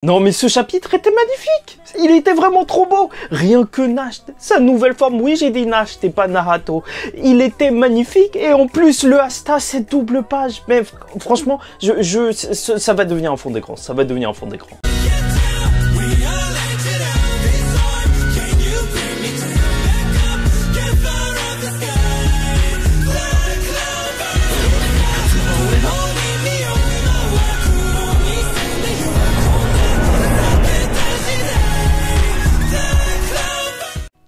Non mais ce chapitre était magnifique. Il était vraiment trop beau. Rien que Nash, sa nouvelle forme, oui j'ai dit Nash, c'était pas Naruto. Il était magnifique et en plus le Asta, cette double page. Mais franchement, ça va devenir un fond d'écran, ça va devenir un fond d'écran.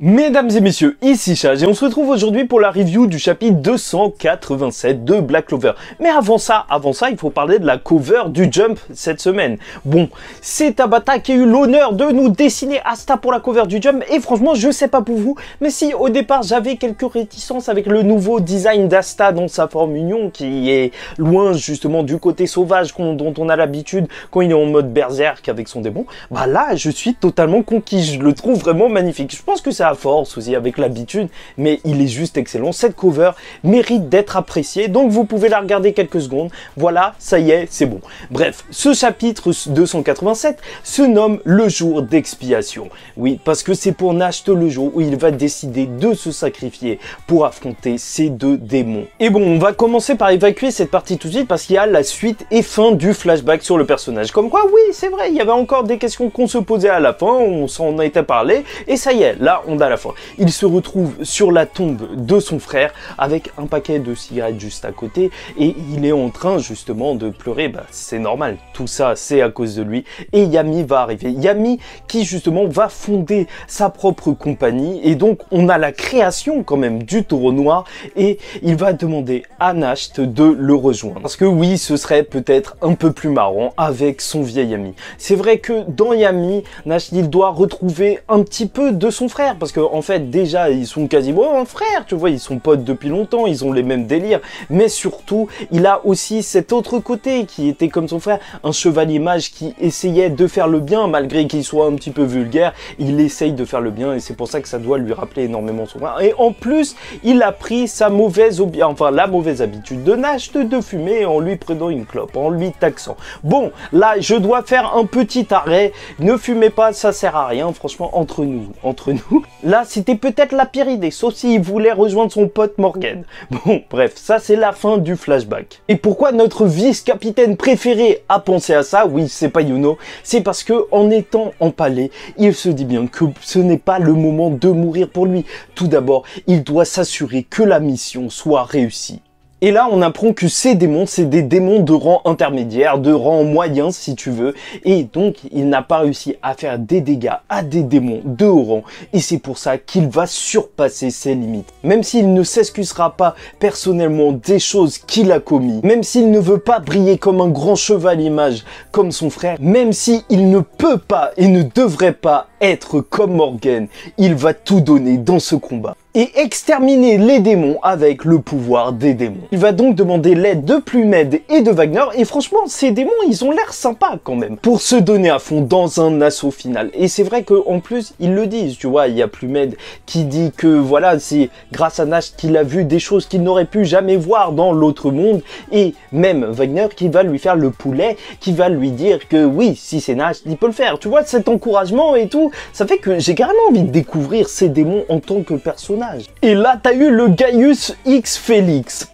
Mesdames et messieurs, ici Chage et on se retrouve aujourd'hui pour la review du chapitre 287 de Black Clover. Mais avant ça, il faut parler de la cover du Jump cette semaine. Bon, c'est Tabata qui a eu l'honneur de nous dessiner Asta pour la cover du Jump et franchement, je sais pas pour vous, mais si au départ j'avais quelques réticences avec le nouveau design d'Asta dans sa forme union qui est loin justement du côté sauvage dont on a l'habitude quand il est en mode berserk avec son démon, bah là je suis totalement conquis, je le trouve vraiment magnifique. Je pense que ça force aussi avec l'habitude, mais il est juste excellent. Cette cover mérite d'être appréciée, donc vous pouvez la regarder quelques secondes. Voilà, ça y est, c'est bon. Bref, ce chapitre 287 se nomme le jour d'expiation. Oui, parce que c'est pour Nash le jour où il va décider de se sacrifier pour affronter ces deux démons. Et bon, on va commencer par évacuer cette partie tout de suite parce qu'il y a la suite et fin du flashback sur le personnage. Comme quoi, oui, c'est vrai, il y avait encore des questions qu'on se posait à la fin, on s'en était parlé, et ça y est, là, on a la fin. Il se retrouve sur la tombe de son frère avec un paquet de cigarettes juste à côté et il est en train justement de pleurer. Bah, c'est normal, tout ça c'est à cause de lui et Yami va arriver. Yami qui justement va fonder sa propre compagnie et donc on a la création quand même du taureau noir et il va demander à Nash de le rejoindre. Parce que oui, ce serait peut-être un peu plus marrant avec son vieil ami. C'est vrai que dans Yami, Nash il doit retrouver un petit peu de son frère parce que en fait déjà ils sont quasiment un frère, tu vois, ils sont potes depuis longtemps, ils ont les mêmes délires, mais surtout il a aussi cet autre côté qui était comme son frère, un chevalier mage qui essayait de faire le bien malgré qu'il soit un petit peu vulgaire, il essaye de faire le bien et c'est pour ça que ça doit lui rappeler énormément son frère. Et en plus il a pris la mauvaise habitude de Nash de fumer en lui prenant une clope, en lui taxant. Bon, là je dois faire un petit arrêt, ne fumez pas, ça sert à rien, franchement, entre nous, là c'était peut-être la pire idée, sauf s'il voulait rejoindre son pote Morgan. Bon, bref, ça c'est la fin du flashback. Et pourquoi notre vice-capitaine préféré a pensé à ça? Oui, c'est pas Yuno, c'est parce que en étant empalé, il se dit bien que ce n'est pas le moment de mourir pour lui. Tout d'abord, il doit s'assurer que la mission soit réussie. Et là, on apprend que ces démons, c'est des démons de rang intermédiaire, de rang moyen si tu veux. Et donc, il n'a pas réussi à faire des dégâts à des démons de haut rang. Et c'est pour ça qu'il va surpasser ses limites. Même s'il ne s'excusera pas personnellement des choses qu'il a commis, même s'il ne veut pas briller comme un grand chevalier mage comme son frère, même s'il ne peut pas et ne devrait pas être comme Morgan, il va tout donner dans ce combat et exterminer les démons avec le pouvoir des démons. Il va donc demander l'aide de Plumed et de Wagner et franchement ces démons ils ont l'air sympas quand même pour se donner à fond dans un assaut final. Et c'est vrai qu'en plus ils le disent, tu vois, il y a Plumed qui dit que voilà c'est grâce à Nash qu'il a vu des choses qu'il n'aurait pu jamais voir dans l'autre monde et même Wagner qui va lui faire le poulet, qui va lui dire que oui si c'est Nash il peut le faire. Tu vois cet encouragement et tout, ça fait que j'ai carrément envie de découvrir ces démons en tant que personnage. Et là, t'as eu le Gaius X Felix.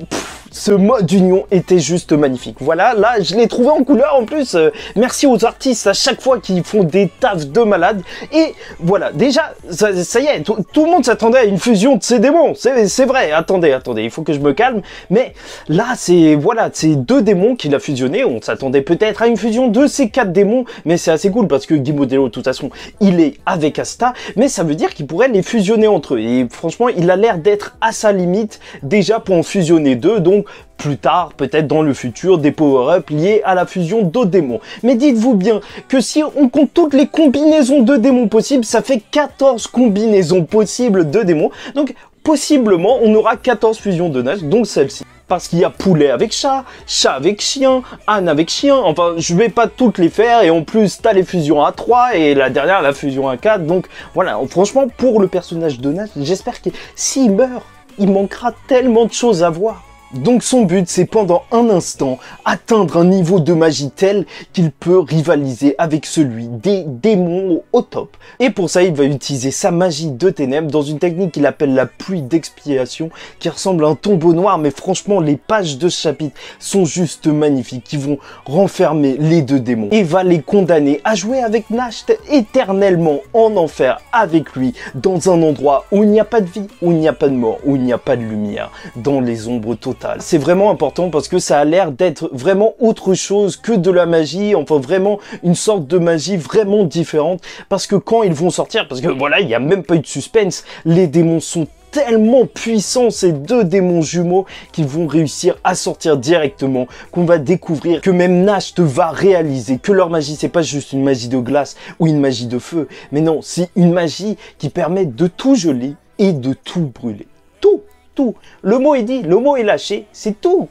Ce mode union était juste magnifique. Voilà, là, je l'ai trouvé en couleur en plus. Merci aux artistes à chaque fois qui font des tafs de malades. Et voilà, déjà, ça y est, tout le monde s'attendait à une fusion de ces démons. C'est vrai, attendez, il faut que je me calme. Mais là, c'est deux démons qu'il a fusionnés. On s'attendait peut-être à une fusion de ces 4 démons. Mais c'est assez cool parce que Guy Modelo, de toute façon, il est avec Asta. Mais ça veut dire qu'il pourrait les fusionner entre eux. Et franchement, il a l'air d'être à sa limite déjà pour en fusionner 2. Donc, plus tard, peut-être dans le futur, des power-ups liés à la fusion d'autres démons. Mais dites-vous bien que si on compte toutes les combinaisons de démons possibles, ça fait 14 combinaisons possibles de démons. Donc, possiblement, on aura 14 fusions de Nash, donc celle-ci. Parce qu'il y a poulet avec chat, chat avec chien, âne avec chien, enfin je vais pas toutes les faire et en plus t'as les fusions à 3 et la dernière la fusion à 4, donc voilà, franchement pour le personnage de Nash, j'espère que s'il meurt, il manquera tellement de choses à voir. Donc son but, c'est pendant un instant atteindre un niveau de magie tel qu'il peut rivaliser avec celui des démons au top. Et pour ça, il va utiliser sa magie de ténèbres dans une technique qu'il appelle la pluie d'expiation, qui ressemble à un tombeau noir, mais franchement, les pages de ce chapitre sont juste magnifiques, qui vont renfermer les deux démons et va les condamner à jouer avec Nasht éternellement en enfer avec lui, dans un endroit où il n'y a pas de vie, où il n'y a pas de mort, où il n'y a pas de lumière, dans les ombres totales. C'est vraiment important parce que ça a l'air d'être vraiment autre chose que de la magie, enfin vraiment une sorte de magie vraiment différente, parce que quand ils vont sortir, parce que voilà, il n'y a même pas eu de suspense, les démons sont tellement puissants, ces deux démons jumeaux, qu'ils vont réussir à sortir directement, qu'on va découvrir que même Nasht va réaliser que leur magie, c'est pas juste une magie de glace ou une magie de feu, mais non, c'est une magie qui permet de tout geler et de tout brûler. Tout. Le mot est dit, le mot est lâché, c'est tout.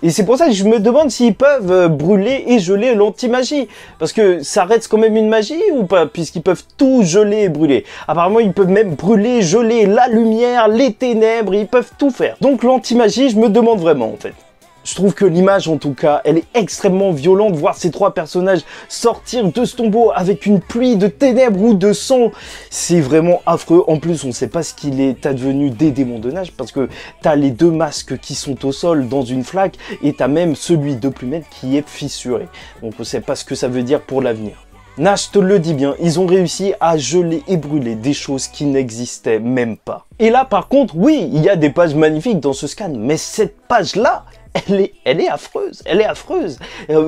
Et c'est pour ça que je me demande s'ils peuvent brûler et geler l'anti-magie. Parce que ça reste quand même une magie ou pas? Puisqu'ils peuvent tout geler et brûler. Apparemment, ils peuvent même brûler, geler la lumière, les ténèbres, ils peuvent tout faire. Donc l'anti-magie, je me demande vraiment en fait. Je trouve que l'image, en tout cas, elle est extrêmement violente. Voir ces trois personnages sortir de ce tombeau avec une pluie de ténèbres ou de sang, c'est vraiment affreux. En plus, on ne sait pas ce qu'il est advenu des démons de Nasht, parce que t'as les deux masques qui sont au sol dans une flaque, et t'as même celui de Plumette qui est fissuré. Donc on ne sait pas ce que ça veut dire pour l'avenir. Nasht le dit bien, ils ont réussi à geler et brûler des choses qui n'existaient même pas. Et là, par contre, oui, il y a des pages magnifiques dans ce scan, mais cette page-là, elle est affreuse.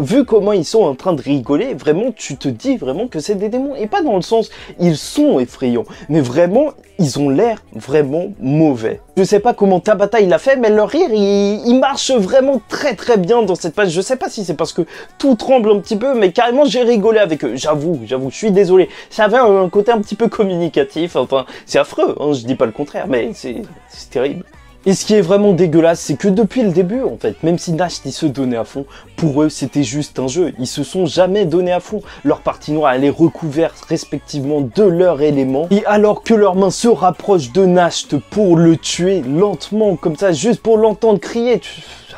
Vu comment ils sont en train de rigoler, vraiment, tu te dis vraiment que c'est des démons. Et pas dans le sens, ils sont effrayants, mais vraiment, ils ont l'air vraiment mauvais. Je sais pas comment Tabata il a fait, mais leur rire, il marche vraiment très bien dans cette page. Je sais pas si c'est parce que tout tremble un petit peu, mais carrément, j'ai rigolé avec eux. J'avoue, je suis désolé. Ça avait un côté un petit peu communicatif. Enfin, c'est affreux, hein, je dis pas le contraire, mais c'est terrible. Et ce qui est vraiment dégueulasse, c'est que depuis le début, en fait, même si Nasht il se donnait à fond, pour eux c'était juste un jeu. Ils se sont jamais donnés à fond. Leur partie noire, elle est recouverte respectivement de leur élément. Et alors que leurs mains se rapprochent de Nasht pour le tuer lentement, comme ça, juste pour l'entendre crier,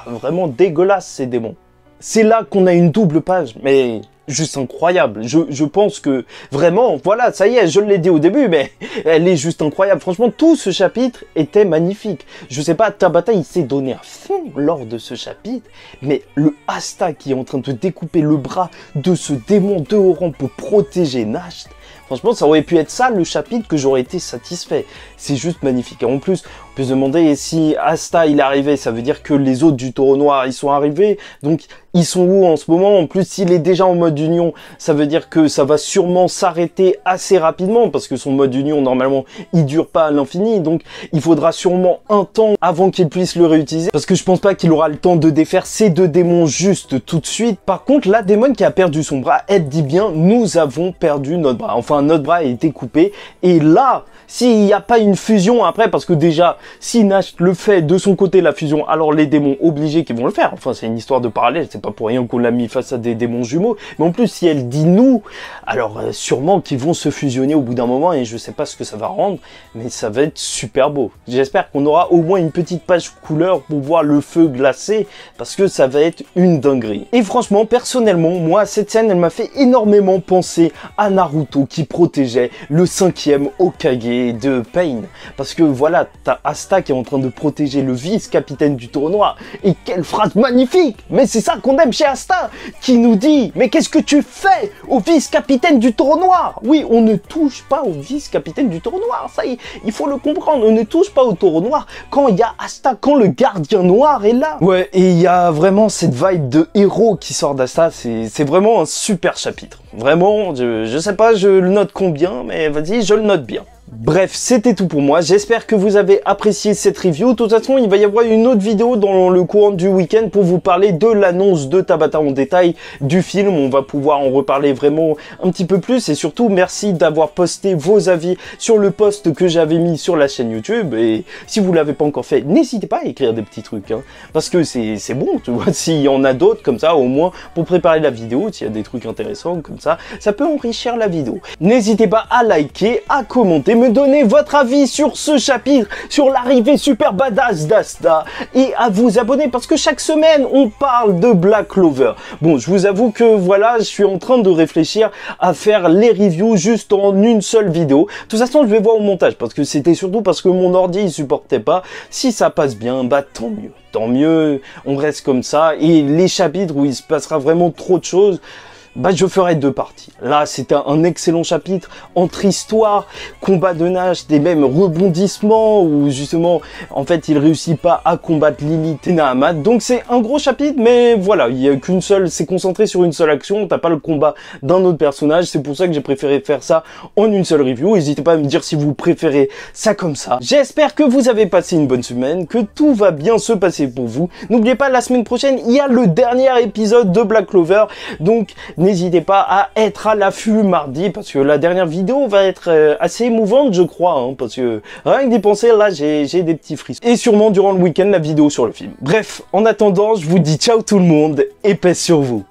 vraiment dégueulasse ces démons. C'est là qu'on a une double page, mais juste incroyable. Je pense que vraiment, voilà, ça y est, je l'ai dit au début, mais elle est juste incroyable. Franchement, tout ce chapitre était magnifique. Je sais pas, Tabata, il s'est donné à fond lors de ce chapitre, mais le Asta qui est en train de découper le bras de ce démon de haut rang pour protéger Nasht, franchement, ça aurait pu être ça le chapitre que j'aurais été satisfait. C'est juste magnifique. Et en plus, on peut se demander si Asta il est arrivé, ça veut dire que les autres du Taureau Noir ils sont arrivés. Donc ils sont où en ce moment? En plus, s'il est déjà en mode union, ça veut dire que ça va sûrement s'arrêter assez rapidement parce que son mode union normalement il dure pas à l'infini. Donc il faudra sûrement un temps avant qu'il puisse le réutiliser parce que je pense pas qu'il aura le temps de défaire ces deux démons juste tout de suite. Par contre, la démon qui a perdu son bras, elle dit bien nous avons perdu notre bras. Enfin, notre bras a été coupé et là, s'il n'y a pas une fusion après, parce que déjà, si Nasht le fait de son côté la fusion, alors les démons obligés qui vont le faire. Enfin, c'est une histoire de parallèle, c'est pas pour rien qu'on l'a mis face à des démons jumeaux. Mais en plus, si elle dit nous, alors sûrement qu'ils vont se fusionner au bout d'un moment et je sais pas ce que ça va rendre, mais ça va être super beau. J'espère qu'on aura au moins une petite page couleur pour voir le feu glacé, parce que ça va être une dinguerie. Et franchement, personnellement, moi, cette scène, elle m'a fait énormément penser à Naruto qui protégeait le 5e Hokage de Pain, parce que voilà, t'as Asta qui est en train de protéger le vice-capitaine du Taureau Noir, et quelle phrase magnifique! Mais c'est ça qu'on aime chez Asta, qui nous dit, mais qu'est-ce que tu fais au vice-capitaine du Taureau Noir? Oui, on ne touche pas au vice-capitaine du Taureau Noir, ça il faut le comprendre, on ne touche pas au Taureau Noir quand il y a Asta, quand le gardien noir est là. Ouais, et il y a vraiment cette vibe de héros qui sort d'Asta, c'est vraiment un super chapitre. Vraiment, je sais pas, je le note combien, mais vas-y, je le note bien. Bref, c'était tout pour moi. J'espère que vous avez apprécié cette review. De toute façon, il va y avoir une autre vidéo dans le courant du week-end pour vous parler de l'annonce de Tabata en détail du film. On va pouvoir en reparler vraiment un petit peu plus. Et surtout, merci d'avoir posté vos avis sur le post que j'avais mis sur la chaîne YouTube. Et si vous l'avez pas encore fait, n'hésitez pas à écrire des petits trucs, hein, parce que c'est bon, tu vois. S'il y en a d'autres comme ça, au moins, pour préparer la vidéo, s'il y a des trucs intéressants comme ça peut enrichir la vidéo. N'hésitez pas à liker, à commenter. me donner votre avis sur ce chapitre, sur l'arrivée super badass d'Asta, et à vous abonner parce que chaque semaine on parle de Black Clover. Bon, je vous avoue que voilà, je suis en train de réfléchir à faire les reviews juste en une seule vidéo. De toute façon, je vais voir au montage parce que c'était surtout parce que mon ordi il supportait pas. Si ça passe bien, bah tant mieux. Tant mieux, on reste comme ça. Et les chapitres où il se passera vraiment trop de choses, bah je ferai 2 parties. Là, c'était un excellent chapitre entre histoire, combat de nage, des mêmes rebondissements où justement, en fait, il réussit pas à combattre Lilith et Nahamat. Donc c'est un gros chapitre, mais voilà, il y a qu'une seule, c'est concentré sur une seule action. T'as pas le combat d'un autre personnage. C'est pour ça que j'ai préféré faire ça en une seule review. N'hésitez pas à me dire si vous préférez ça comme ça. J'espère que vous avez passé une bonne semaine, que tout va bien se passer pour vous. N'oubliez pas, la semaine prochaine, il y a le dernier épisode de Black Clover. Donc n'hésitez pas à être à l'affût mardi parce que la dernière vidéo va être assez émouvante, je crois, hein, parce que rien que d'y penser, là, j'ai des petits frissons. Et sûrement durant le week-end, la vidéo sur le film. Bref, en attendant, je vous dis ciao tout le monde et paix sur vous.